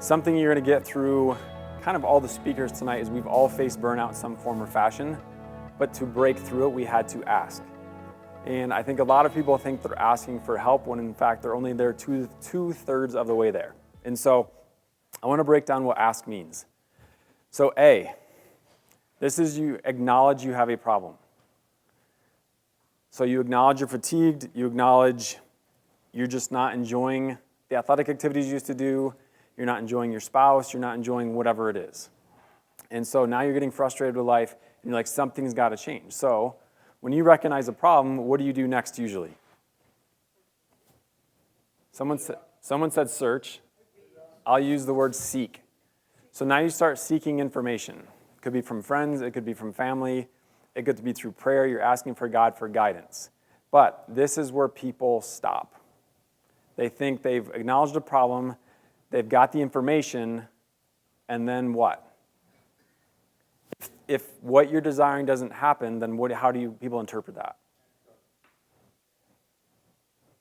Something you're going to get through kind of all the speakers tonight is we've all faced burnout in some form or fashion, but to break through it, we had to ask. And I think a lot of people think they're asking for help when in fact they're only there two-thirds of the way there. And so I want to break down what ask means. So A, this is you acknowledge you have a problem. So you acknowledge you're fatigued, you acknowledge you're just not enjoying the athletic activities you used to do, you're not enjoying your spouse, you're not enjoying whatever it is. And so now you're getting frustrated with life, and you're like, something's got to change. So when you recognize a problem, what do you do next usually? Someone said search. I'll use the word seek. So now you start seeking information. It could be from friends, it could be from family, it could be through prayer, you're asking for God for guidance. But this is where people stop. They think they've acknowledged a problem, they've got the information, and then what? If what you're desiring doesn't happen, then how do people interpret that?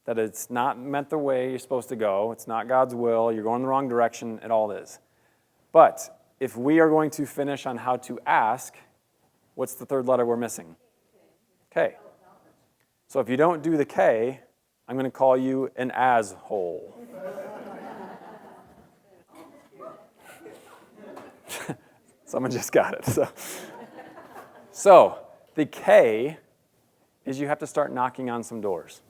That it's not meant the way you're supposed to go, it's not God's will, you're going the wrong direction, it all is. But if we are going to finish on how to ask, what's the third letter we're missing? K. So if you don't do the K, I'm going to call you an as-hole. Someone just got it. So the K is you have to start knocking on some doors.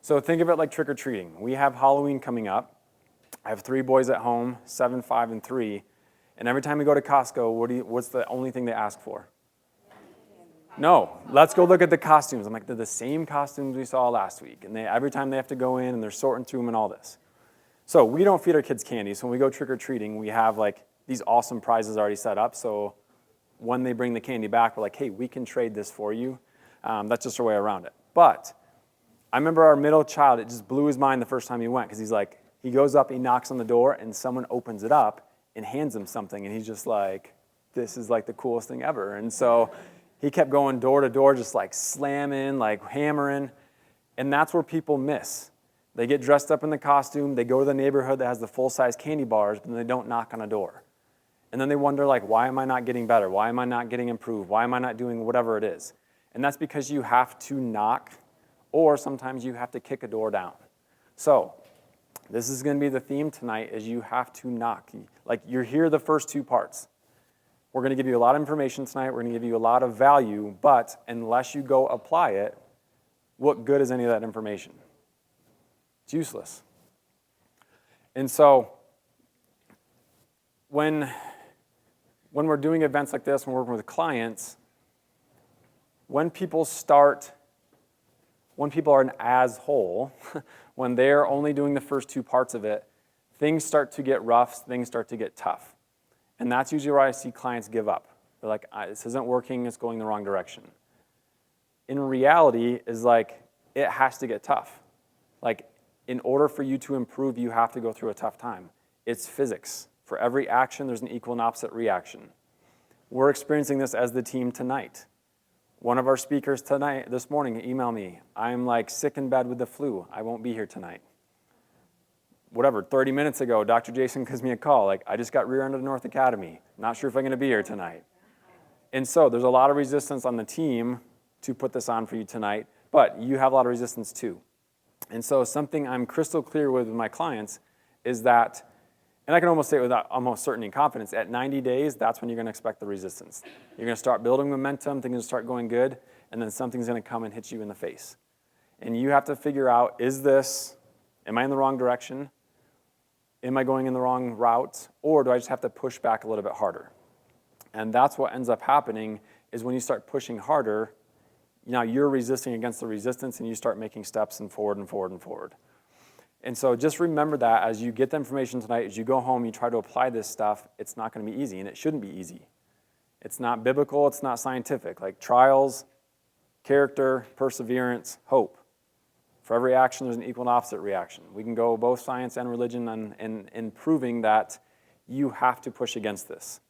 So think of it like trick-or-treating. We have Halloween coming up. I have 3 boys at home, 7, 5, and 3. And every time we go to Costco, what's the only thing they ask for? No, let's go look at the costumes. I'm like, they're the same costumes we saw last week. And every time they have to go in and they're sorting through them and all this. So we don't feed our kids candy. So when we go trick-or-treating, we have like these awesome prizes already set up. So when they bring the candy back, we're like, hey, we can trade this for you. That's just our way around it. But I remember our middle child, it just blew his mind the first time he went, because he's like, he goes up, he knocks on the door, and someone opens it up and hands him something. And he's just like, this is like the coolest thing ever. And so he kept going door to door, just like slamming, like hammering. And that's where people miss. They get dressed up in the costume, they go to the neighborhood that has the full-size candy bars, but then they don't knock on a door. And then they wonder, like, why am I not getting better? Why am I not getting improved? Why am I not doing whatever it is? And that's because you have to knock, or sometimes you have to kick a door down. So this is going to be the theme tonight, is you have to knock. Like, you're here the first 2 parts. We're going to give you a lot of information tonight. We're going to give you a lot of value, but unless you go apply it, what good is any of that information? It's useless. And so when we're doing events like this, when we're working with clients, when people are an as-whole, when they're only doing the first 2 parts of it, things start to get rough, things start to get tough. And that's usually where I see clients give up. They're like, this isn't working, it's going the wrong direction. In reality, is like, it has to get tough. Like, in order for you to improve, you have to go through a tough time. It's physics. For every action, there's an equal and opposite reaction. We're experiencing this as the team tonight. One of our speakers this morning, emailed me, I'm like sick in bed with the flu. I won't be here tonight. Whatever, 30 minutes ago, Dr. Jason gives me a call, like, I just got rear-ended at North Academy. Not sure if I'm going to be here tonight. And so there's a lot of resistance on the team to put this on for you tonight, but you have a lot of resistance too. And so something I'm crystal clear with my clients is that, and I can almost say it with almost certainty and confidence, at 90 days, that's when you're going to expect the resistance. You're going to start building momentum, things will start going good, and then something's going to come and hit you in the face. And you have to figure out, am I in the wrong direction? Am I going in the wrong route? Or do I just have to push back a little bit harder? And that's what ends up happening, is when you start pushing harder, now you're resisting against the resistance, and you start making steps and forward and forward and forward. And so just remember that as you get the information tonight, as you go home, you try to apply this stuff, it's not going to be easy, and it shouldn't be easy. It's not biblical, it's not scientific. Like trials, character, perseverance, hope. For every action, there's an equal and opposite reaction. We can go both science and religion in proving that you have to push against this.